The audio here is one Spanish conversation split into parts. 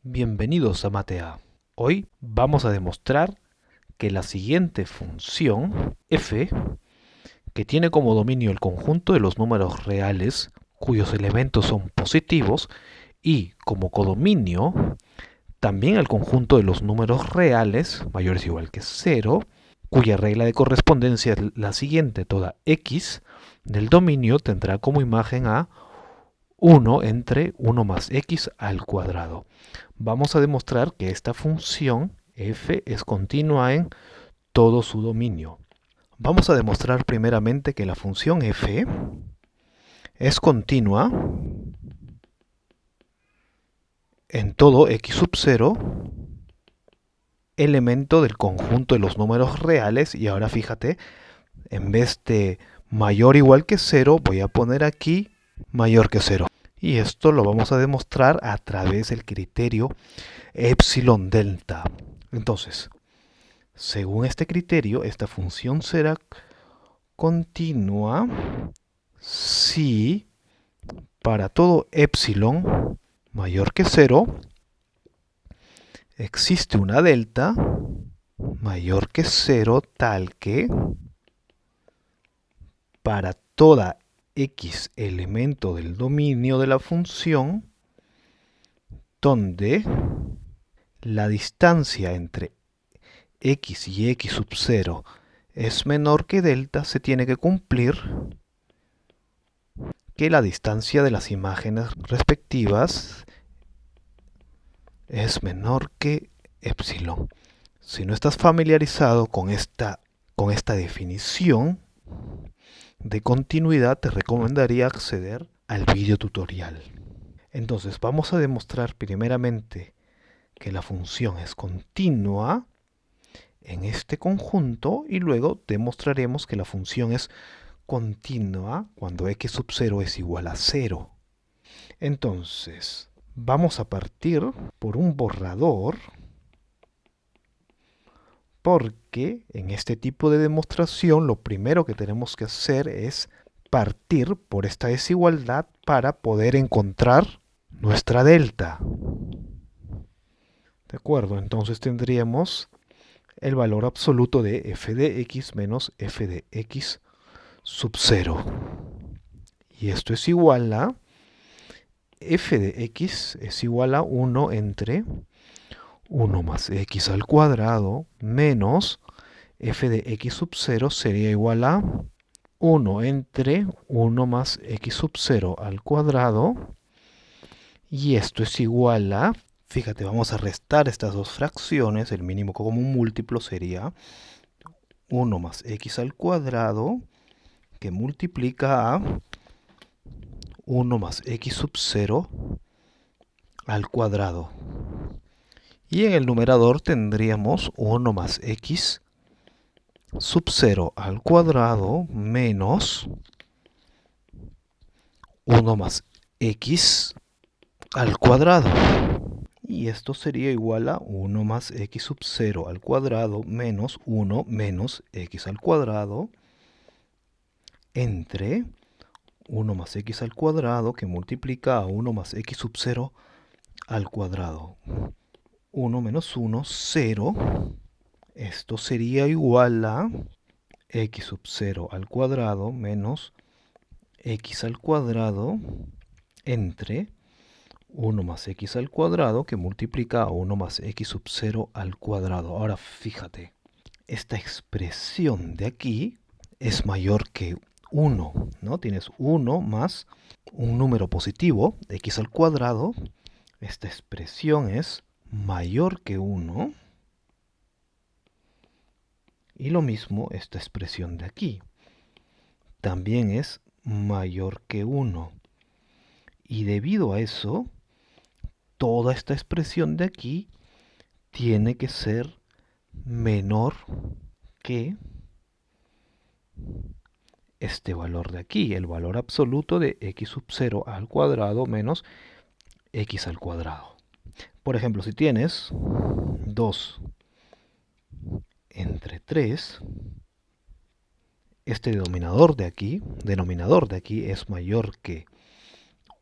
Bienvenidos a Matea. Hoy vamos a demostrar que la siguiente función f, que tiene como dominio el conjunto de los números reales cuyos elementos son positivos y como codominio también el conjunto de los números reales mayores o igual que 0, cuya regla de correspondencia es la siguiente: toda x del dominio tendrá como imagen a 1 entre 1 más x al cuadrado. Vamos a demostrar que esta función f es continua en todo su dominio. Vamos a demostrar primeramente que la función f es continua en todo x sub 0, elemento del conjunto de los números reales. Y ahora fíjate, en vez de mayor o igual que 0, voy a poner aquí mayor que 0. Y esto lo vamos a demostrar a través del criterio epsilon delta. Entonces, según este criterio, esta función será continua si para todo epsilon mayor que 0 existe una delta mayor que 0 tal que para toda x elemento del dominio de la función donde la distancia entre x y x sub 0 es menor que delta, se tiene que cumplir que la distancia de las imágenes respectivas es menor que epsilon. Si no estás familiarizado con esta definición de continuidad, te recomendaría acceder al video tutorial. Entonces vamos a demostrar primeramente que la función es continua en este conjunto y luego demostraremos que la función es continua cuando x sub 0 es igual a 0. Entonces vamos a partir por un borrador, porque en este tipo de demostración lo primero que tenemos que hacer es partir por esta desigualdad para poder encontrar nuestra delta. ¿De acuerdo? Entonces tendríamos el valor absoluto de f de x menos f de x sub 0. Y esto es igual a f de x es igual a 1 entre 1 más x al cuadrado menos f de x sub 0 sería igual a 1 entre 1 más x sub 0 al cuadrado. Y esto es igual a, fíjate, vamos a restar estas dos fracciones. El mínimo común múltiplo sería 1 más x al cuadrado, que multiplica a 1 más x sub 0 al cuadrado. Y en el numerador tendríamos 1 más x sub 0 al cuadrado menos 1 más x al cuadrado. Y esto sería igual a 1 más x sub 0 al cuadrado menos 1 menos x al cuadrado entre 1 más x al cuadrado, que multiplica a 1 más x sub 0 al cuadrado. 1 menos 1, 0. Esto sería igual a x sub 0 al cuadrado menos x al cuadrado entre 1 más x al cuadrado, que multiplica a 1 más x sub 0 al cuadrado. Ahora fíjate, esta expresión de aquí es mayor que 1, ¿no? Tienes 1 más un número positivo, x al cuadrado. Esta expresión es mayor que 1. Y lo mismo esta expresión de aquí. También es mayor que 1. Y debido a eso, toda esta expresión de aquí tiene que ser menor que este valor de aquí, el valor absoluto de x sub 0 al cuadrado menos x al cuadrado. Por ejemplo, si tienes 2 entre 3, este denominador de aquí es mayor que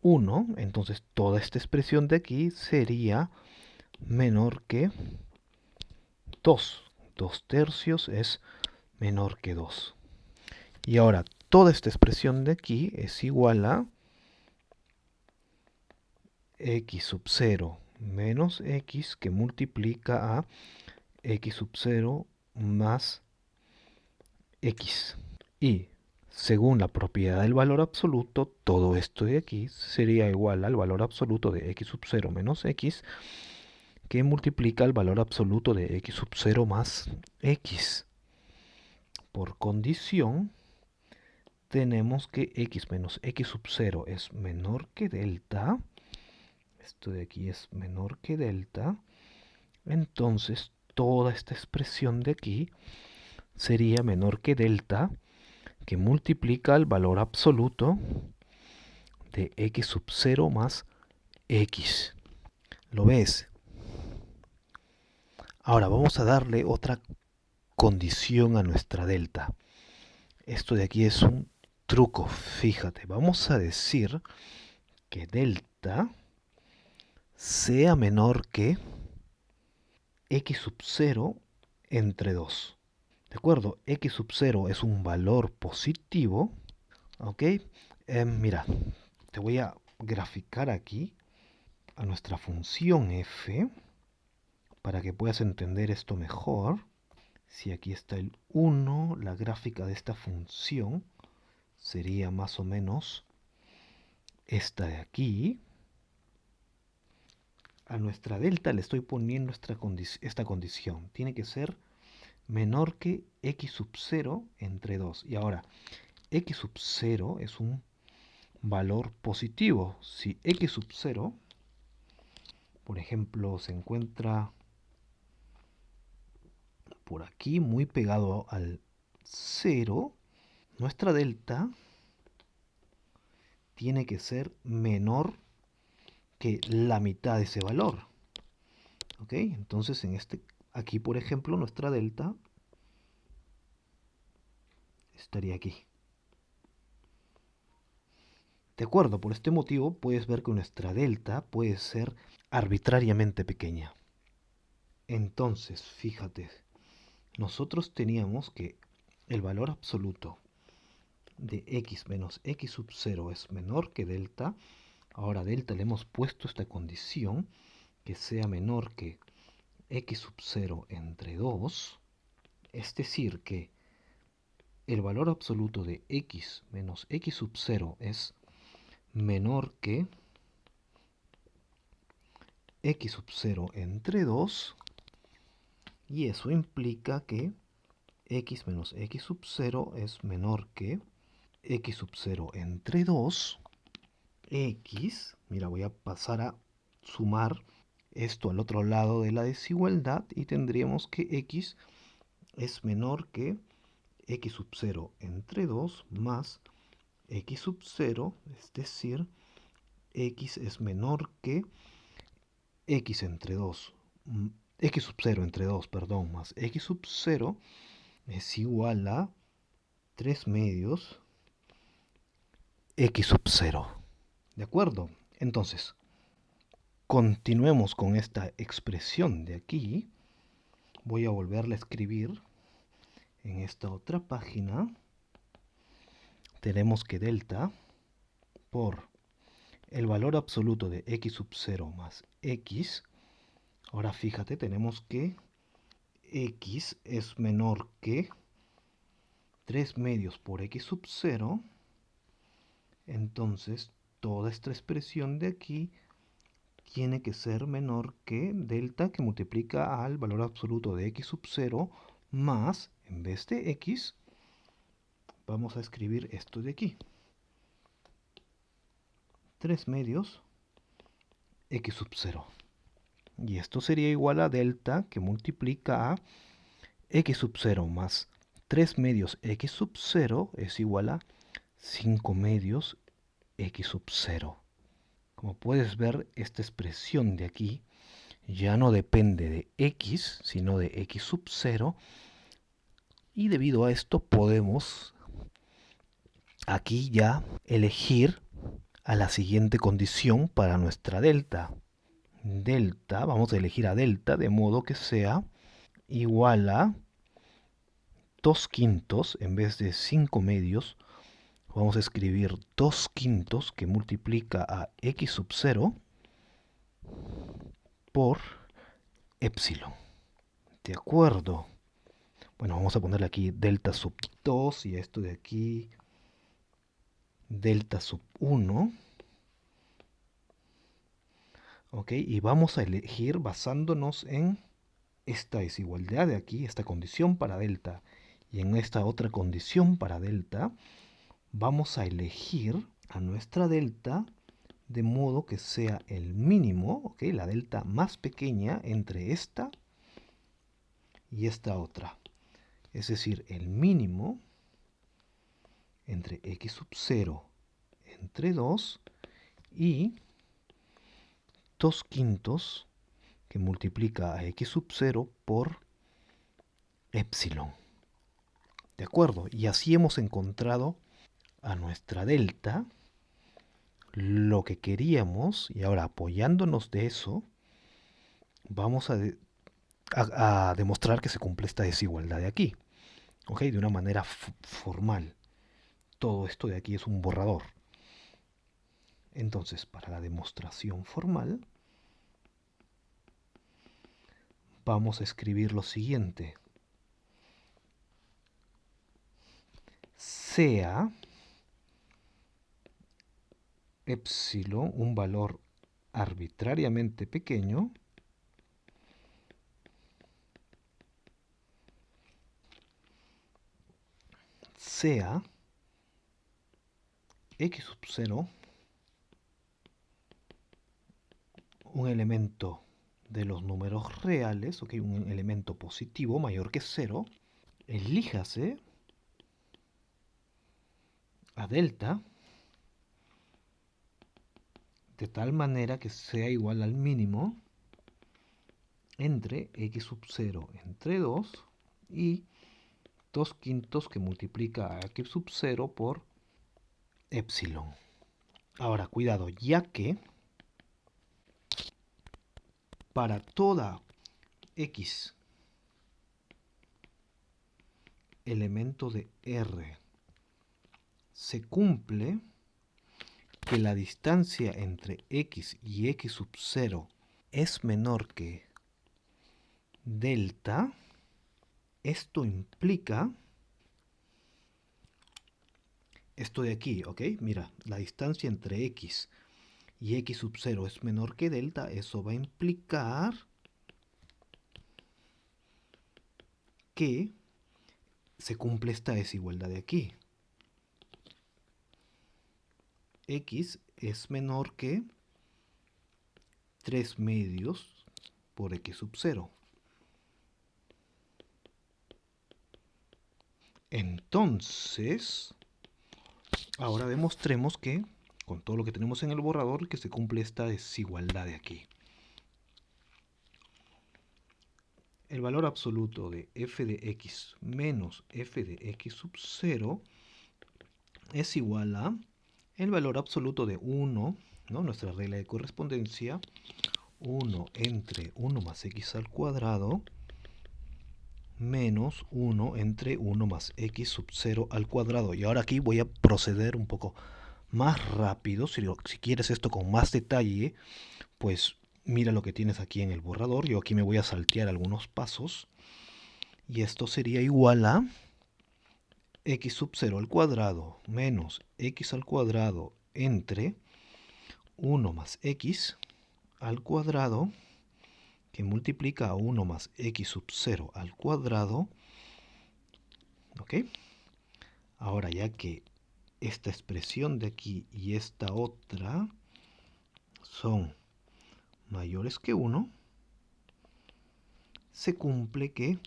1, entonces toda esta expresión de aquí sería menor que 2. 2 tercios es menor que 2. Y ahora toda esta expresión de aquí es igual a x sub 0 menos x que multiplica a x sub 0 más x. Y según la propiedad del valor absoluto, todo esto de aquí sería igual al valor absoluto de x sub 0 menos x que multiplica el valor absoluto de x sub 0 más x. Por condición, tenemos que x menos x sub 0 es menor que delta. Esto de aquí es menor que delta. Entonces, toda esta expresión de aquí sería menor que delta, que multiplica el valor absoluto de x sub 0 más x. ¿Lo ves? Ahora vamos a darle otra condición a nuestra delta. Esto de aquí es un truco, fíjate. Vamos a decir que delta sea menor que x sub 0 entre 2. ¿De acuerdo? X sub 0 es un valor positivo. ¿Ok? Mira, te voy a graficar aquí a nuestra función f para que puedas entender esto mejor. Si aquí está el 1, la gráfica de esta función sería más o menos esta de aquí. A nuestra delta le estoy poniendo esta condición. Tiene que ser menor que x sub 0 entre 2. Y ahora, x sub 0 es un valor positivo. Si x sub 0, por ejemplo, se encuentra por aquí muy pegado al 0, nuestra delta tiene que ser menor que la mitad de ese valor. ¿Ok? Entonces, aquí, por ejemplo, nuestra delta estaría aquí. De acuerdo, por este motivo puedes ver que nuestra delta puede ser arbitrariamente pequeña. Entonces, fíjate, nosotros teníamos que el valor absoluto de x menos x sub 0 es menor que delta. Ahora a delta le hemos puesto esta condición, que sea menor que x sub 0 entre 2. Es decir, que el valor absoluto de x menos x sub 0 es menor que x sub 0 entre 2. Y eso implica que x menos x sub 0 es menor que x sub 0 entre 2. X, mira, voy a pasar a sumar esto al otro lado de la desigualdad y tendríamos que x es menor que x sub 0 entre 2 más x sub 0, es decir, x es menor que x entre 2, x sub 0 entre 2, perdón, más x sub 0 es igual a 3 medios x sub 0. ¿De acuerdo? Entonces, continuemos con esta expresión de aquí. Voy a volverla a escribir en esta otra página. Tenemos que delta por el valor absoluto de x sub 0 más x. Ahora fíjate, tenemos que x es menor que 3 medios por x sub 0. Entonces, toda esta expresión de aquí tiene que ser menor que delta, que multiplica al valor absoluto de x sub 0 más, en vez de x, vamos a escribir esto de aquí. 3 medios x sub 0. Y esto sería igual a delta, que multiplica a x sub 0 más 3 medios x sub 0 es igual a 5 medios x sub 0. Como puedes ver, esta expresión de aquí ya no depende de x, sino de x sub 0. Y debido a esto podemos aquí ya elegir a la siguiente condición para nuestra delta. delta, vamos a elegir a delta de modo que sea igual a 2 quintos en vez de 5 medios. Vamos a escribir 2 quintos que multiplica a x sub 0 por epsilon. ¿De acuerdo? Bueno, vamos a ponerle aquí delta sub 2 y esto de aquí delta sub 1. Ok, y vamos a elegir basándonos en esta desigualdad de aquí, esta condición para delta, y en esta otra condición para delta, vamos a elegir a nuestra delta de modo que sea el mínimo, ok, la delta más pequeña entre esta y esta otra. Es decir, el mínimo entre x sub 0 entre 2 y 2 quintos que multiplica a x sub 0 por epsilon. ¿De acuerdo? Y así hemos encontrado a nuestra delta lo que queríamos, y ahora apoyándonos de eso, vamos a demostrar que se cumple esta desigualdad de aquí, ¿ok? De una manera formal. Todo esto de aquí es un borrador. Entonces, para la demostración formal, vamos a escribir lo siguiente. Sea epsilon un valor arbitrariamente pequeño, sea x sub 0 un elemento de los números reales, okay, un elemento positivo mayor que 0, elíjase a delta de tal manera que sea igual al mínimo entre x sub 0 entre 2 y 2 quintos que multiplica a x sub 0 por epsilon. Ahora, cuidado, ya que para toda x elemento de R se cumple que la distancia entre x y x sub 0 es menor que delta, esto implica esto de aquí, ¿ok? Mira, la distancia entre x y x sub 0 es menor que delta, eso va a implicar que se cumple esta desigualdad de aquí. X es menor que 3 medios por x sub 0. Entonces, ahora demostremos que, con todo lo que tenemos en el borrador, que se cumple esta desigualdad de aquí. El valor absoluto de f de x menos f de x sub 0 es igual a el valor absoluto de 1, ¿no? Nuestra regla de correspondencia, 1 entre 1 más x al cuadrado menos 1 entre 1 más x sub 0 al cuadrado. Y ahora aquí voy a proceder un poco más rápido. Si quieres esto con más detalle, pues mira lo que tienes aquí en el borrador. Yo aquí me voy a saltear algunos pasos. Y esto sería igual a x sub 0 al cuadrado menos x al cuadrado entre 1 más x al cuadrado que multiplica a 1 más x sub 0 al cuadrado. ¿Ok? Ahora ya que esta expresión de aquí y esta otra son mayores que 1, se cumple que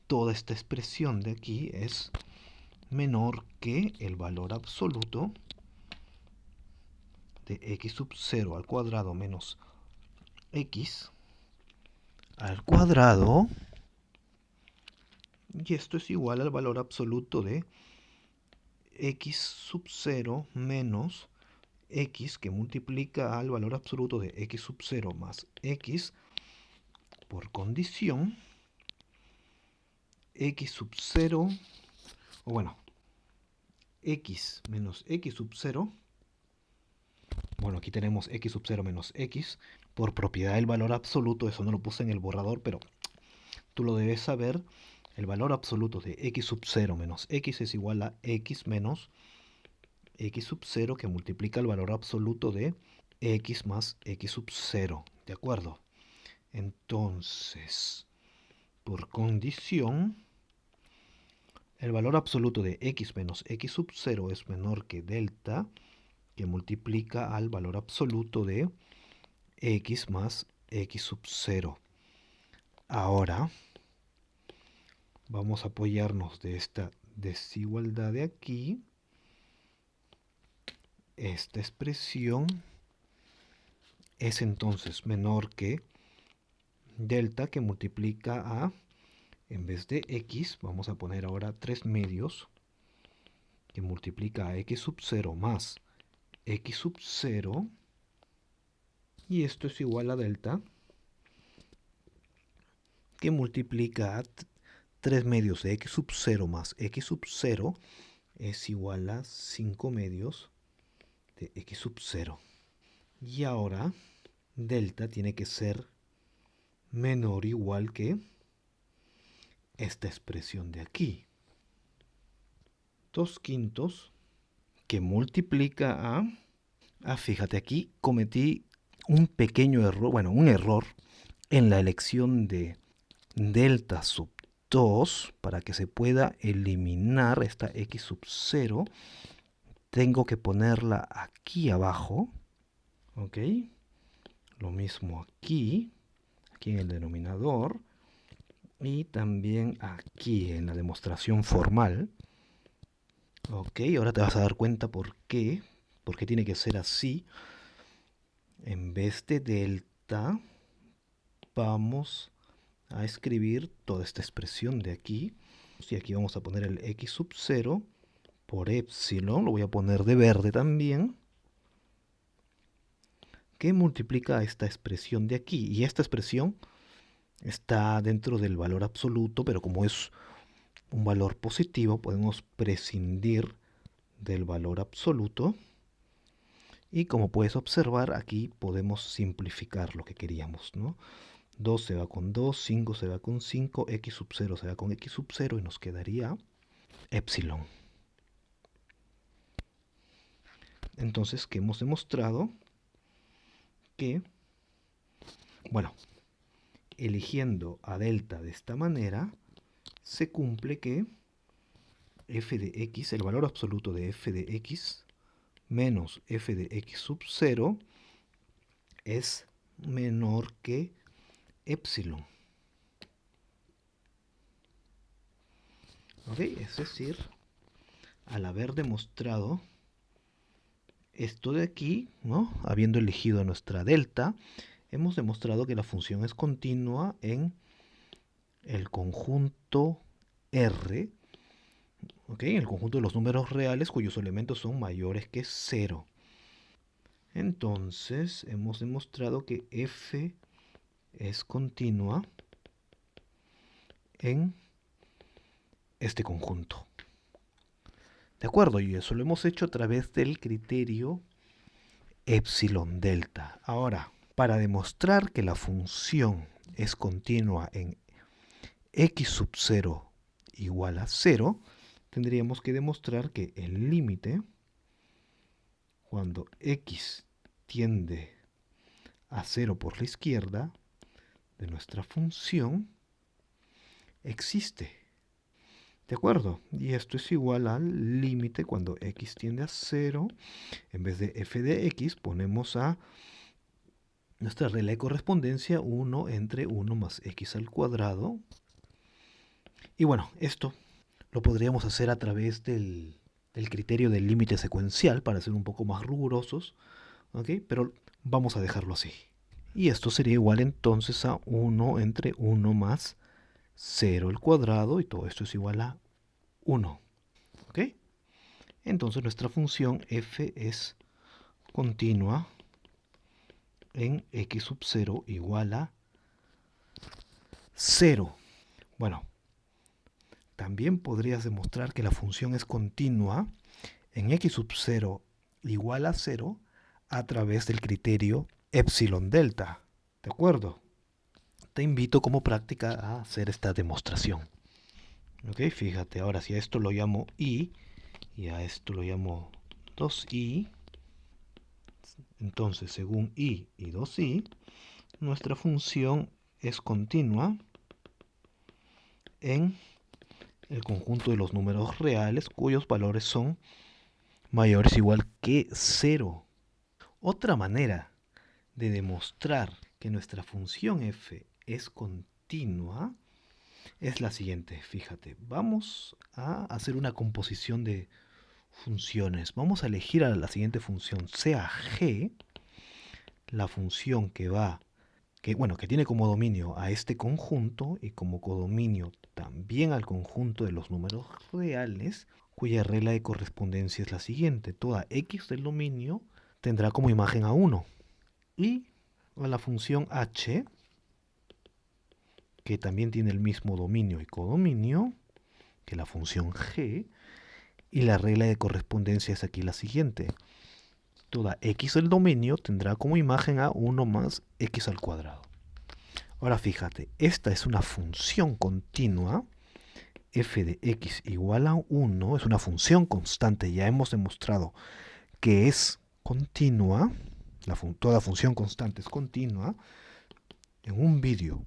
toda esta expresión de aquí es menor que el valor absoluto de x sub 0 al cuadrado menos x al cuadrado, y esto es igual al valor absoluto de x sub 0 menos x que multiplica al valor absoluto de x sub 0 más x por condición x sub 0, o bueno, x menos x sub 0. Bueno, aquí tenemos x sub 0 menos x. Por propiedad del valor absoluto, eso no lo puse en el borrador, pero tú lo debes saber. El valor absoluto de x sub 0 menos x es igual a x menos x sub 0 que multiplica el valor absoluto de x más x sub 0. ¿De acuerdo? Entonces, por condición, el valor absoluto de x menos x sub 0 es menor que delta, que multiplica al valor absoluto de x más x sub 0. Ahora, vamos a apoyarnos de esta desigualdad de aquí. Esta expresión es entonces menor que delta, que multiplica a, en vez de x, vamos a poner ahora 3 medios, que multiplica a x sub 0 más x sub 0, y esto es igual a delta, que multiplica a 3 medios de x sub 0 más x sub 0, es igual a 5 medios de x sub 0. Y ahora delta tiene que ser menor o igual que esta expresión de aquí. 2/5 que multiplica a... fíjate, aquí cometí un pequeño error, bueno, un error en la elección de delta sub 2. Para que se pueda eliminar esta x sub 0, tengo que ponerla aquí abajo. ¿Ok? Lo mismo aquí en el denominador, y también aquí en la demostración formal. Ok, ahora te vas a dar cuenta por qué tiene que ser así. En vez de delta, vamos a escribir toda esta expresión de aquí. Y aquí vamos a poner el x sub 0 por epsilon, lo voy a poner de verde también, que multiplica esta expresión de aquí. Y esta expresión está dentro del valor absoluto, pero como es un valor positivo, podemos prescindir del valor absoluto. Y como puedes observar, aquí podemos simplificar lo que queríamos, ¿no? 2 se va con 2, 5 se va con 5, x sub 0 se va con x sub 0 y nos quedaría epsilon. Entonces, ¿qué hemos demostrado? Que, bueno, eligiendo a delta de esta manera, se cumple que f de x, el valor absoluto de f de x menos f de x sub 0 es menor que epsilon. ¿Ok? Es decir, al haber demostrado esto de aquí, ¿no? Habiendo elegido nuestra delta, hemos demostrado que la función es continua en el conjunto R, ¿ok? En el conjunto de los números reales cuyos elementos son mayores que 0. Entonces, hemos demostrado que f es continua en este conjunto. ¿De acuerdo? Y eso lo hemos hecho a través del criterio epsilon delta. Ahora, para demostrar que la función es continua en x sub 0 igual a 0, tendríamos que demostrar que el límite, cuando x tiende a 0 por la izquierda, de nuestra función, existe. ¿De acuerdo? Y esto es igual al límite cuando x tiende a 0. En vez de f de x ponemos a nuestra regla de correspondencia 1 entre 1 más x al cuadrado. Y bueno, esto lo podríamos hacer a través del criterio del límite secuencial para ser un poco más rigurosos, ¿ok? Pero vamos a dejarlo así. Y esto sería igual entonces a 1 entre 1 más 0 al cuadrado, y todo esto es igual a 1. ¿Ok? Entonces nuestra función f es continua en x sub 0 igual a 0. Bueno, también podrías demostrar que la función es continua en x sub 0 igual a 0 a través del criterio epsilon delta. ¿De acuerdo? Te invito como práctica a hacer esta demostración. Ok, fíjate, ahora si a esto lo llamo i y a esto lo llamo 2i, entonces según i y 2i, nuestra función es continua en el conjunto de los números reales cuyos valores son mayores o igual que 0. Otra manera de demostrar que nuestra función f es continua es la siguiente. Fíjate, vamos a hacer una composición de funciones. Vamos a elegir a la siguiente función, sea g, la función que tiene como dominio a este conjunto y como codominio también al conjunto de los números reales, cuya regla de correspondencia es la siguiente. Toda x del dominio tendrá como imagen a 1. Y a la función h, que también tiene el mismo dominio y codominio que la función g, y la regla de correspondencia es aquí la siguiente. Toda x del dominio tendrá como imagen a 1 más x al cuadrado. Ahora fíjate, esta es una función continua, f de x igual a 1, es una función constante, ya hemos demostrado que es continua, toda función constante es continua. En un vídeo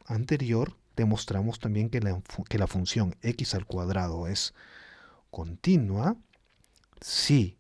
anterior demostramos también que la función x al cuadrado es continua si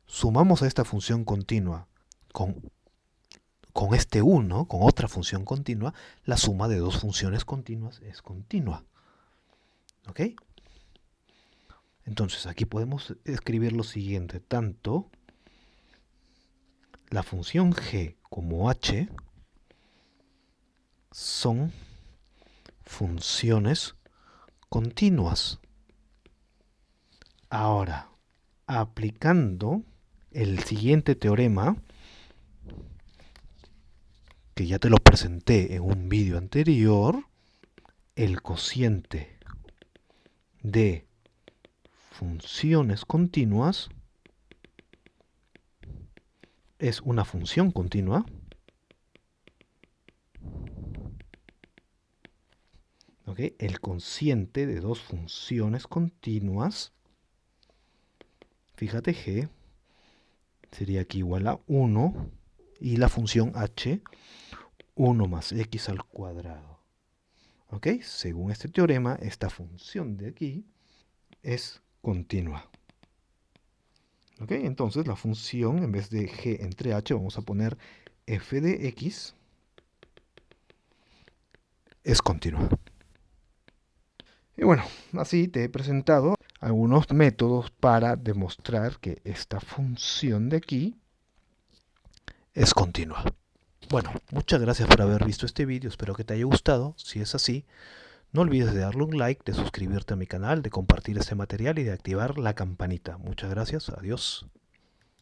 sumamos a esta función continua con este 1, con otra función continua, la suma de dos funciones continuas es continua. ¿Ok? Entonces aquí podemos escribir lo siguiente. Tanto la función g como h son funciones continuas. Ahora, aplicando el siguiente teorema, que ya te lo presenté en un vídeo anterior, el cociente de funciones continuas es una función continua el cociente de dos funciones continuas, fíjate g, sería aquí igual a 1 y la función h, 1 más x al cuadrado. Según este teorema, esta función de aquí es continua. Entonces la función, en vez de g entre h, vamos a poner f de x es continua. Y bueno, así te he presentado algunos métodos para demostrar que esta función de aquí es continua. Bueno, muchas gracias por haber visto este vídeo, espero que te haya gustado. Si es así, no olvides de darle un like, de suscribirte a mi canal, de compartir este material y de activar la campanita. Muchas gracias, adiós.